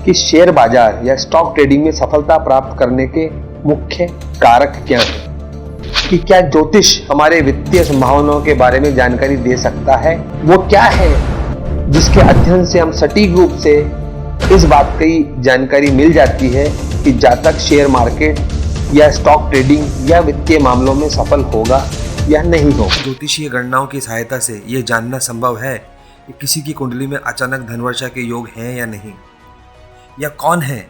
कि शेयर बाजार या स्टॉक ट्रेडिंग में सफलता प्राप्त करने के मुख्य कारक क्या हैं, कि क्या ज्योतिष हमारे वित्तीय संभावनाओं के बारे में जानकारी दे सकता है, वो क्या है जिसके अध्ययन से हम सटीक रूप से इस बात की जानकारी मिल जाती है कि जातक शेयर मार्केट या स्टॉक ट्रेडिंग या वित्तीय मामलों में सफल होगा या नहीं होगा। ज्योतिषीय गणनाओं की सहायता से यह जानना संभव है कि किसी की कुंडली में अचानक धनवर्षा के योग हैं या नहीं, या कौन है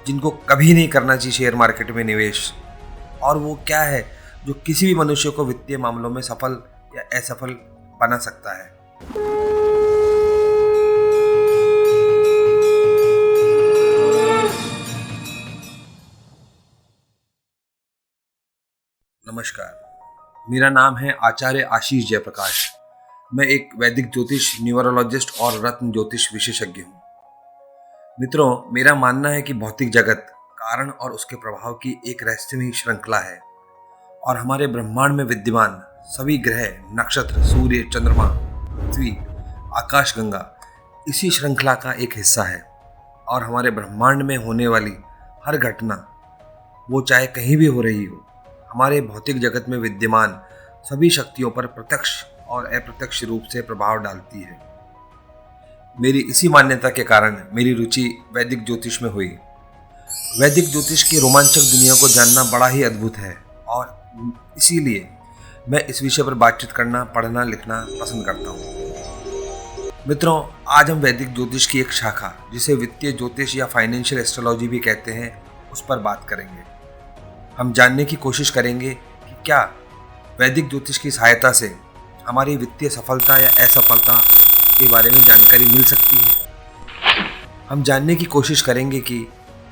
जिनको कभी नहीं करना चाहिए शेयर मार्केट में निवेश, और वो क्या है जो किसी भी मनुष्य को वित्तीय मामलों में सफल या असफल बना सकता है। नमस्कार, मेरा नाम है आचार्य आशीष जयप्रकाश। मैं एक वैदिक ज्योतिष, न्यूमरोलॉजिस्ट और रत्न ज्योतिष विशेषज्ञ हूँ। मित्रों, मेरा मानना है कि भौतिक जगत कारण और उसके प्रभाव की एक रहस्यमयी श्रृंखला है, और हमारे ब्रह्मांड में विद्यमान सभी ग्रह, नक्षत्र, सूर्य, चंद्रमा, पृथ्वी, आकाशगंगा इसी श्रृंखला का एक हिस्सा है। और हमारे ब्रह्मांड में होने वाली हर घटना, वो चाहे कहीं भी हो रही हो, हमारे भौतिक जगत में विद्यमान सभी शक्तियों पर प्रत्यक्ष और अप्रत्यक्ष रूप से प्रभाव डालती है। मेरी इसी मान्यता के कारण मेरी रुचि वैदिक ज्योतिष में हुई। वैदिक ज्योतिष की रोमांचक दुनिया को जानना बड़ा ही अद्भुत है, और इसीलिए मैं इस विषय पर बातचीत करना, पढ़ना, लिखना पसंद करता हूँ। मित्रों, आज हम वैदिक ज्योतिष की एक शाखा, जिसे वित्तीय ज्योतिष या फाइनेंशियल एस्ट्रोलॉजी भी कहते हैं, उस पर बात करेंगे। हम जानने की कोशिश करेंगे कि क्या वैदिक ज्योतिष की सहायता से हमारी वित्तीय सफलता या असफलता के बारे में जानकारी मिल सकती है। हम जानने की कोशिश करेंगे कि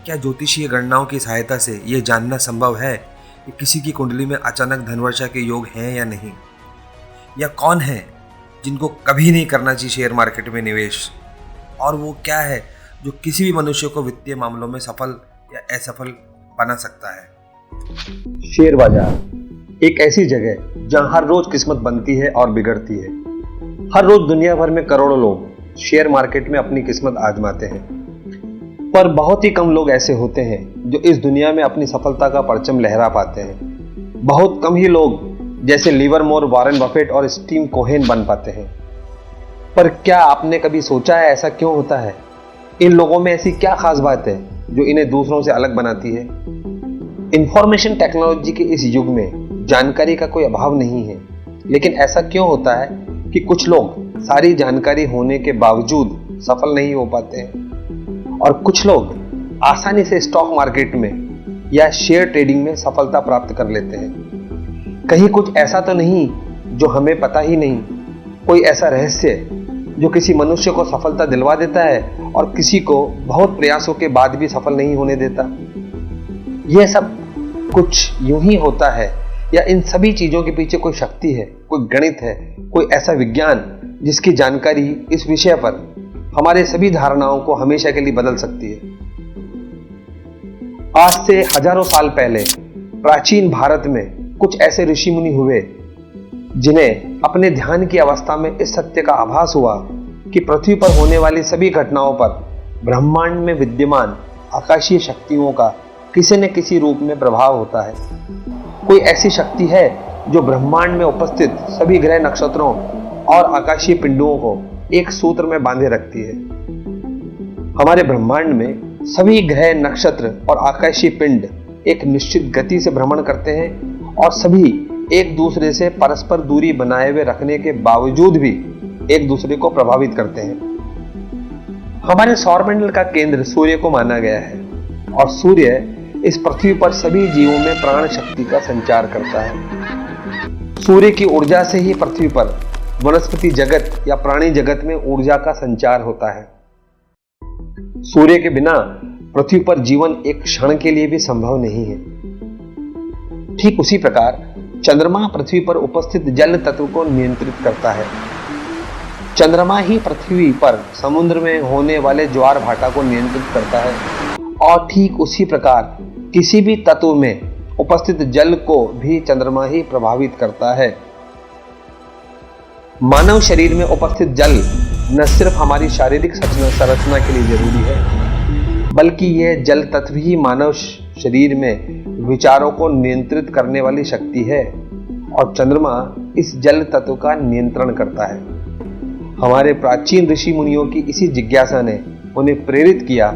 क्या ज्योतिषीय गणनाओं की सहायता से ये जानना संभव है कि किसी की कुंडली में अचानक धनवर्षा के योग हैं या नहीं, या कौन है जिनको कभी नहीं करना चाहिए शेयर मार्केट में निवेश, और वो क्या है जो किसी भी मनुष्य को वित्तीय मामलों में सफल या असफल बना सकता है। शेयर बाजार एक ऐसी जगह जहां हर रोज किस्मत बनती है और बिगड़ती है। हर रोज दुनिया भर में करोड़ों लोग शेयर मार्केट में अपनी किस्मत आजमाते हैं, पर बहुत ही कम लोग ऐसे होते हैं जो इस दुनिया में अपनी सफलता का परचम लहरा पाते हैं। बहुत कम ही लोग जैसे लिवरमोर, वॉरेन बफेट और स्टीव कोहेन बन पाते हैं। पर क्या आपने कभी सोचा है ऐसा क्यों होता है? इन लोगों में ऐसी क्या खास बात है जो इन्हें दूसरों से अलग बनाती है? इंफॉर्मेशन टेक्नोलॉजी के इस युग में जानकारी का कोई अभाव नहीं है, लेकिन ऐसा क्यों होता है कि कुछ लोग सारी जानकारी होने के बावजूद सफल नहीं हो पाते हैं, और कुछ लोग आसानी से स्टॉक मार्केट में या शेयर ट्रेडिंग में सफलता प्राप्त कर लेते हैं? कहीं कुछ ऐसा तो नहीं जो हमें पता ही नहीं? कोई ऐसा रहस्य जो किसी मनुष्य को सफलता दिलवा देता है और किसी को बहुत प्रयासों के बाद भी सफल नहीं होने देता? यह सब कुछ यूं ही होता है, या इन सभी चीजों के पीछे कोई शक्ति है, कोई गणित है, कोई ऐसा विज्ञान जिसकी जानकारी इस विषय पर हमारे सभी धारणाओं को हमेशा के लिए बदल सकती है? आज से हजारों साल पहले प्राचीन भारत में कुछ ऐसे ऋषि मुनि हुए जिन्हें अपने ध्यान की अवस्था में इस सत्य का आभास हुआ कि पृथ्वी पर होने वाली सभी घटनाओं पर ब्रह्मांड में विद्यमान आकाशीय शक्तियों का किसी न किसी रूप में प्रभाव होता है। कोई ऐसी शक्ति है जो ब्रह्मांड में उपस्थित सभी ग्रह, नक्षत्रों और आकाशीय पिंडों को एक सूत्र में बांधे रखती है। हमारे ब्रह्मांड में सभी ग्रह, नक्षत्र और आकाशीय पिंड एक निश्चित गति से भ्रमण करते हैं, और सभी एक दूसरे से परस्पर दूरी बनाए हुए रखने के बावजूद भी एक दूसरे को प्रभावित करते हैं। हमारे सौरमंडल का केंद्र सूर्य को माना गया है, और सूर्य इस पृथ्वी पर सभी जीवों में प्राण शक्ति का संचार करता है। सूर्य की ऊर्जा से ही पृथ्वी पर वनस्पति जगत या प्राणी जगत में ऊर्जा का संचार होता है। सूर्य के बिना पृथ्वी पर जीवन एक क्षण के लिए भी संभव नहीं है। ठीक उसी प्रकार चंद्रमा पृथ्वी पर उपस्थित जल तत्व को नियंत्रित करता है। चंद्रमा ही पृथ्वी पर समुद्र में होने वाले ज्वार भाटा को नियंत्रित करता है, और ठीक उसी प्रकार किसी भी तत्व में उपस्थित जल को भी चंद्रमा ही प्रभावित करता है। मानव शरीर में उपस्थित जल न सिर्फ हमारी शारीरिक संरचना के लिए जरूरी है, बल्कि यह जल तत्व ही मानव शरीर में विचारों को नियंत्रित करने वाली शक्ति है और चंद्रमा इस जल तत्व का नियंत्रण करता है। हमारे प्राचीन ऋषि मुनियों की इसी जिज्ञासा ने उन्हें प्रेरित किया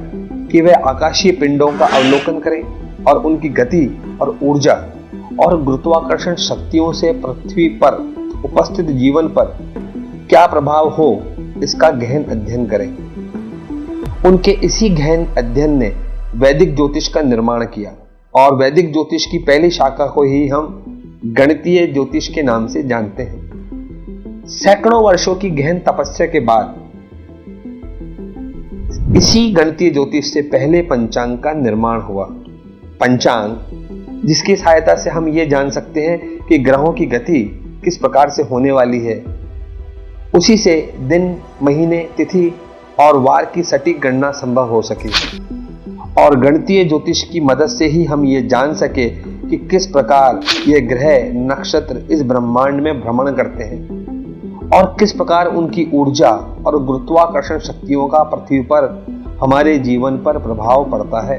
कि वे आकाशीय पिंडों का अवलोकन करें और उनकी गति और ऊर्जा और गुरुत्वाकर्षण शक्तियों से पृथ्वी पर उपस्थित जीवन पर क्या प्रभाव हो इसका गहन अध्ययन करें। उनके इसी गहन अध्ययन ने वैदिक ज्योतिष का निर्माण किया और वैदिक ज्योतिष की पहली शाखा को ही हम गणितीय ज्योतिष के नाम से जानते हैं। सैकड़ों वर्षों की गहन तपस्या के बाद इसी गणितीय ज्योतिष से पहले पंचांग का निर्माण हुआ। पंचांग, जिसकी सहायता से हम ये जान सकते हैं कि ग्रहों की गति किस प्रकार से होने वाली है, उसी से दिन, महीने, तिथि और वार की सटीक गणना संभव हो सके और गणितीय ज्योतिष की मदद से ही हम ये जान सके कि किस प्रकार ये ग्रह, नक्षत्र इस ब्रह्मांड में भ्रमण करते हैं और किस प्रकार उनकी ऊर्जा और गुरुत्वाकर्षण शक्तियों का पृथ्वी पर हमारे जीवन पर प्रभाव पड़ता है।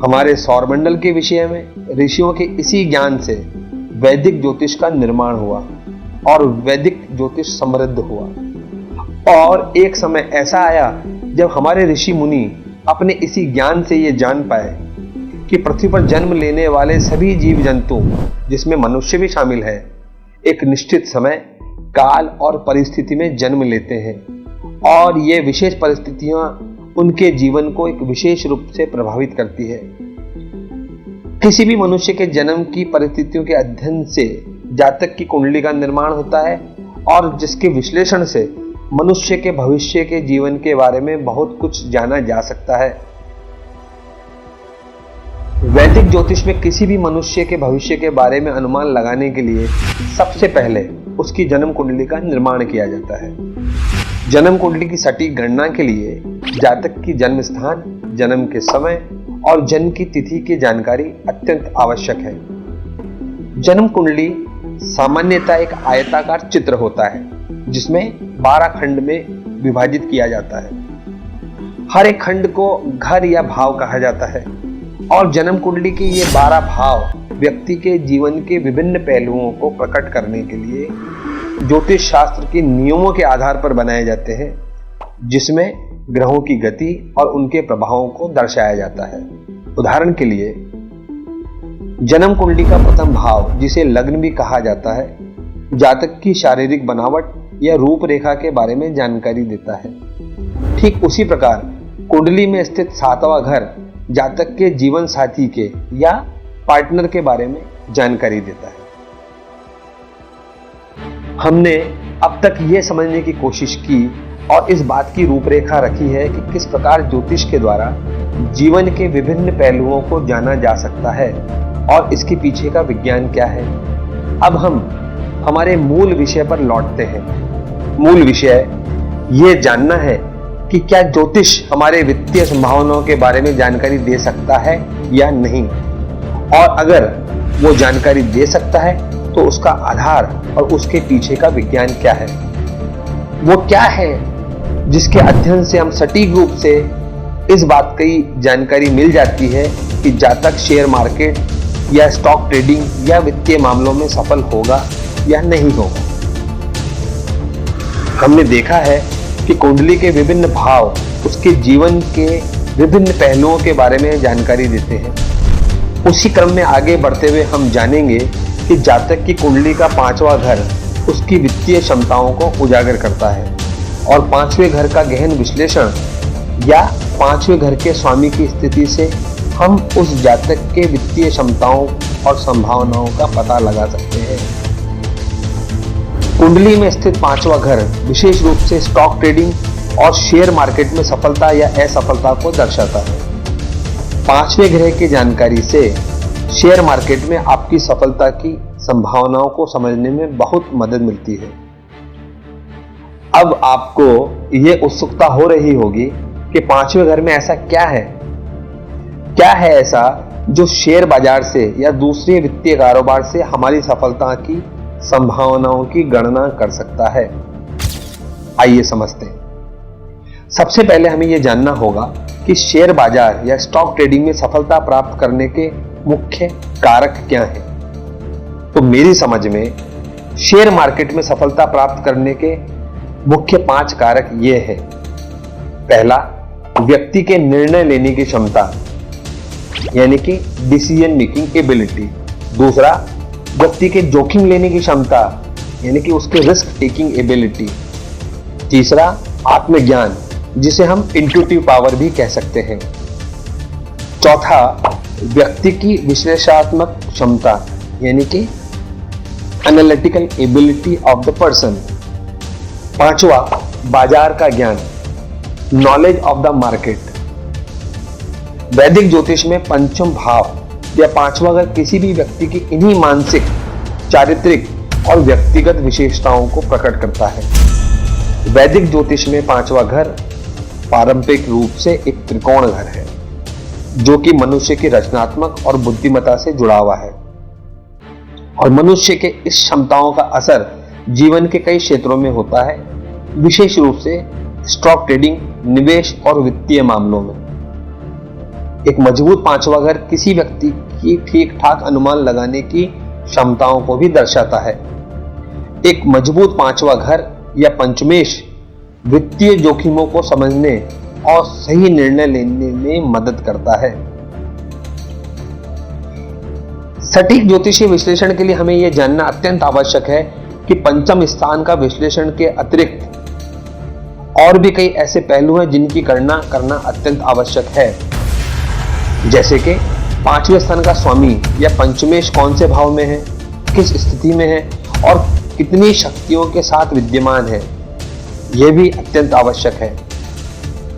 हमारे सौरमंडल के विषय में ऋषियों के इसी ज्ञान से वैदिक ज्योतिष का निर्माण हुआ और वैदिक ज्योतिष समृद्ध हुआ। और एक समय ऐसा आया जब हमारे ऋषि मुनि अपने इसी ज्ञान से ये जान पाए कि पृथ्वी पर जन्म लेने वाले सभी जीव जंतु, जिसमें मनुष्य भी शामिल है, एक निश्चित समय, काल और परिस्थिति में जन्म लेते हैं और ये विशेष परिस्थितियां उनके जीवन को एक विशेष रूप से प्रभावित करती है। किसी भी मनुष्य के जन्म की परिस्थितियों के अध्ययन से जातक की कुंडली का निर्माण होता है और जिसके विश्लेषण से मनुष्य के भविष्य के जीवन के बारे में बहुत कुछ जाना जा सकता है। वैदिक ज्योतिष में किसी भी मनुष्य के भविष्य के बारे में अनुमान लगाने के लिए सबसे पहले उसकी जन्म कुंडली का निर्माण किया जाता है। जन्म कुंडली की सटीक गणना के लिए जातक की जन्म स्थान, जन्म के समय और जन्म की तिथि की जानकारी अत्यंत आवश्यक है। जन्म कुंडली सामान्यतः एक आयताकार चित्र होता है जिसमें 12 खंड में विभाजित किया जाता है। हर एक खंड को घर या भाव कहा जाता है और जन्म कुंडली के ये 12 भाव व्यक्ति के जीवन के विभिन्न पहलुओं को प्रकट करने के लिए ज्योतिष शास्त्र के नियमों के आधार पर बनाए जाते हैं, जिसमें ग्रहों की गति और उनके प्रभावों को दर्शाया जाता है। उदाहरण के लिए जन्म कुंडली का प्रथम भाव, जिसे लग्न भी कहा जाता है, जातक की शारीरिक बनावट या रूपरेखा के बारे में जानकारी देता है। ठीक उसी प्रकार कुंडली में स्थित 7वां घर जातक के जीवन साथी के या पार्टनर के बारे में जानकारी देता है। हमने अब तक यह समझने की कोशिश की और इस बात की रूपरेखा रखी है कि किस प्रकार ज्योतिष के द्वारा जीवन के विभिन्न पहलुओं को जाना जा सकता है और इसके पीछे का विज्ञान क्या है। अब हम हमारे मूल विषय पर लौटते हैं। मूल विषय यह जानना है कि क्या ज्योतिष हमारे वित्तीय संभावनाओं के बारे में जानकारी दे सकता है या नहीं, और अगर वो जानकारी दे सकता है तो उसका आधार और उसके पीछे का विज्ञान क्या है। वो क्या है जिसके अध्ययन से हम सटीक रूप से इस बात की जानकारी मिल जाती है कि जातक शेयर मार्केट या स्टॉक ट्रेडिंग या वित्तीय मामलों में सफल होगा या नहीं होगा। हमने देखा है कि कुंडली के विभिन्न भाव उसके जीवन के विभिन्न पहलुओं के बारे में जानकारी देते हैं। उसी क्रम में आगे बढ़ते हुए हम जानेंगे कि जातक की कुंडली का 5वां घर उसकी वित्तीय क्षमताओं को उजागर करता है और 5वें घर का गहन विश्लेषण या 5वें घर के स्वामी की स्थिति से हम उस जातक के वित्तीय क्षमताओं और संभावनाओं का पता लगा सकते हैं। कुंडली में स्थित 5वां घर विशेष रूप से स्टॉक ट्रेडिंग और शेयर मार्केट में सफलता या असफलता को दर्शाता है। 5वें ग्रह की जानकारी से शेयर मार्केट में आपकी सफलता की संभावनाओं को समझने में बहुत मदद मिलती है। अब आपको यह उत्सुकता हो रही होगी कि 5वें घर में ऐसा क्या है ऐसा जो शेयर बाजार से या दूसरे वित्तीय कारोबार से हमारी सफलता की संभावनाओं की गणना कर सकता है। आइए समझते हैं। सबसे पहले हमें यह जानना होगा कि शेयर बाजार या स्टॉक ट्रेडिंग में सफलता प्राप्त करने के मुख्य कारक क्या हैं। तो मेरी समझ में शेयर मार्केट में सफलता प्राप्त करने के मुख्य 5 कारक ये हैं। पहला, व्यक्ति के निर्णय लेने की क्षमता यानी कि डिसीजन मेकिंग एबिलिटी। दूसरा, व्यक्ति के जोखिम लेने की क्षमता यानी कि उसके रिस्क टेकिंग एबिलिटी। तीसरा, आत्मज्ञान जिसे हम इंट्यूटिव पावर भी कह सकते हैं। चौथा, व्यक्ति की विश्लेषणात्मक क्षमता यानी कि analytical ability of the person. पांचवा, बाजार का ज्ञान नॉलेज ऑफ द मार्केट। वैदिक ज्योतिष में पंचम भाव या 5वां घर किसी भी व्यक्ति की इन्हीं मानसिक, चारित्रिक और व्यक्तिगत विशेषताओं को प्रकट करता है। वैदिक ज्योतिष में 5वां घर पारंपरिक रूप से एक त्रिकोण घर है जो कि मनुष्य की रचनात्मक और बुद्धिमत्ता से जुड़ा हुआ है और मनुष्य के इस क्षमताओं का असर जीवन के कई क्षेत्रों में होता है, विशेष रूप से स्टॉक ट्रेडिंग, निवेश और वित्तीय मामलों में। एक मजबूत 5वां घर किसी व्यक्ति की ठीक ठाक अनुमान लगाने की क्षमताओं को भी दर्शाता है। एक मजबूत 5वां घर या पंचमेश वित्तीय जोखिमों को समझने और सही निर्णय लेने में मदद करता है। सटीक ज्योतिषीय विश्लेषण के लिए हमें यह जानना अत्यंत आवश्यक है कि पंचम स्थान का विश्लेषण के अतिरिक्त और भी कई ऐसे पहलू हैं जिनकी गणना करना अत्यंत आवश्यक है, जैसे कि 5वें स्थान का स्वामी या पंचमेश कौन से भाव में है, किस स्थिति में है और कितनी शक्तियों के साथ विद्यमान है, यह भी अत्यंत आवश्यक है।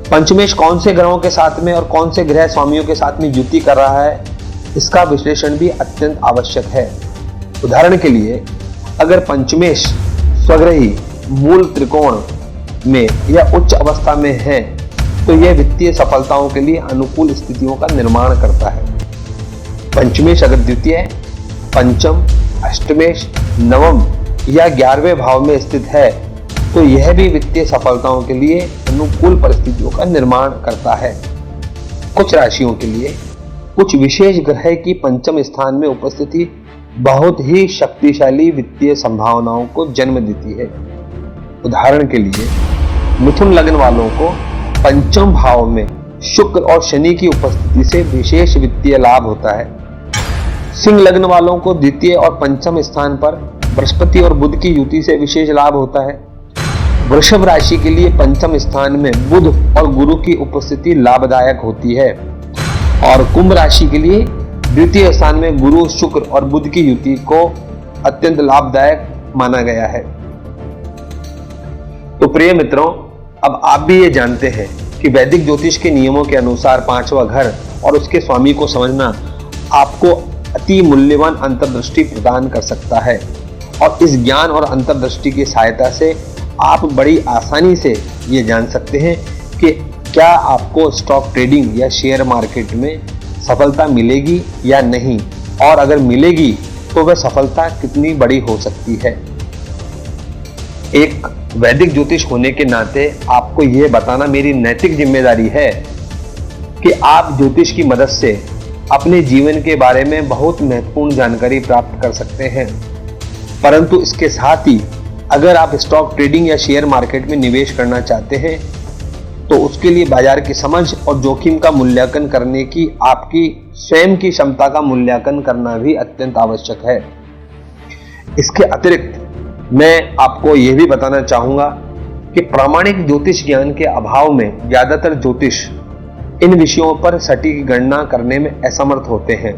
पंचमेश कौन से ग्रहों के साथ में और कौन से ग्रह स्वामियों के साथ में युति कर रहा है, इसका विश्लेषण भी अत्यंत आवश्यक है। उदाहरण के लिए, अगर पंचमेश स्वग्रही मूल त्रिकोण में या उच्च अवस्था में है तो यह वित्तीय सफलताओं के लिए अनुकूल स्थितियों का निर्माण करता है। पंचमेश अगर द्वितीय, पंचम, अष्टमेश, नवम या 11वें भाव में स्थित है तो यह भी वित्तीय सफलताओं के लिए अनुकूल परिस्थितियों का निर्माण करता है। कुछ राशियों के लिए कुछ विशेष ग्रह की पंचम स्थान में उपस्थिति बहुत ही शक्तिशाली वित्तीय संभावनाओं को जन्म देती है। उदाहरण के लिए, मिथुन लग्न वालों को पंचम भाव में शुक्र और शनि की उपस्थिति से विशेष वित्तीय लाभ होता है। सिंह लग्न वालों को द्वितीय और पंचम स्थान पर बृहस्पति और बुध की युति से विशेष लाभ होता है। वृषभ राशि के लिए पंचम स्थान में बुध और गुरु की उपस्थिति लाभदायक होती है और कुंभ राशि के लिए द्वितीय स्थान में गुरु, शुक्र और बुध की युति को अत्यंत लाभदायक माना गया है। तो प्रिय मित्रों, अब आप भी ये जानते हैं कि वैदिक ज्योतिष के नियमों के अनुसार 5वां घर और उसके स्वामी को समझना आपको अति मूल्यवान अंतर्दृष्टि प्रदान कर सकता है और इस ज्ञान और अंतर्दृष्टि की सहायता से आप बड़ी आसानी से ये जान सकते हैं कि क्या आपको स्टॉक ट्रेडिंग या शेयर मार्केट में सफलता मिलेगी या नहीं, और अगर मिलेगी तो वह सफलता कितनी बड़ी हो सकती है। एक वैदिक ज्योतिष होने के नाते आपको यह बताना मेरी नैतिक जिम्मेदारी है कि आप ज्योतिष की मदद से अपने जीवन के बारे में बहुत महत्वपूर्ण जानकारी प्राप्त कर सकते हैं। परंतु इसके साथ ही अगर आप स्टॉक ट्रेडिंग या शेयर मार्केट में निवेश करना चाहते हैं तो उसके लिए बाजार की समझ और जोखिम का मूल्यांकन करने की आपकी स्वयं की क्षमता का मूल्यांकन करना भी अत्यंत आवश्यक है। इसके अतिरिक्त मैं आपको यह भी बताना चाहूंगा कि प्रामाणिक ज्योतिष ज्ञान के अभाव में ज्यादातर ज्योतिष इन विषयों पर सटीक गणना करने में असमर्थ होते हैं।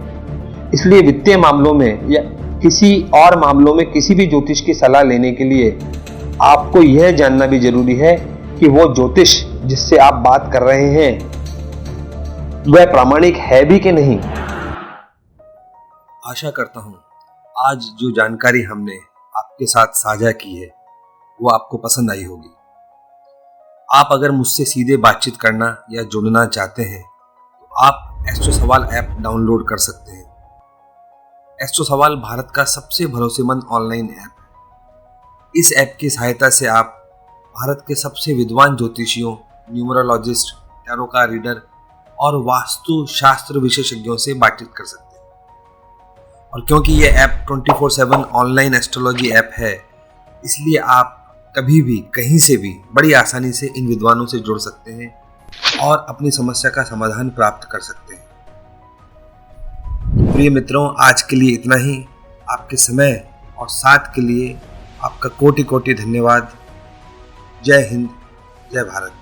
इसलिए वित्तीय मामलों में या किसी और मामलों में किसी भी ज्योतिष की सलाह लेने के लिए आपको यह जानना भी जरूरी है कि वो ज्योतिष जिससे आप बात कर रहे हैं वह प्रामाणिक है भी कि नहीं। आशा करता हूं आज जो जानकारी हमने आपके साथ साझा की है वो आपको पसंद आई होगी। आप अगर मुझसे सीधे बातचीत करना या जुड़ना चाहते हैं तो आप एस्ट्रो सवाल ऐप डाउनलोड कर सकते हैं। एस्ट्रो सवाल भारत का सबसे भरोसेमंद ऑनलाइन ऐप है। इस ऐप की सहायता से आप भारत के सबसे विद्वान ज्योतिषियों, न्यूमरोलॉजिस्ट, टैरो का रीडर और वास्तु शास्त्र विशेषज्ञों से बातचीत कर सकते हैं। और क्योंकि ये ऐप 24/7 ऑनलाइन एस्ट्रोलॉजी ऐप है, इसलिए आप कभी भी कहीं से भी बड़ी आसानी से इन विद्वानों से जुड़ सकते हैं और अपनी समस्या का समाधान प्राप्त कर सकते हैं। प्रिय मित्रों, आज के लिए इतना ही। आपके समय और साथ के लिए आपका कोटि कोटि धन्यवाद। जय हिंद, जय भारत।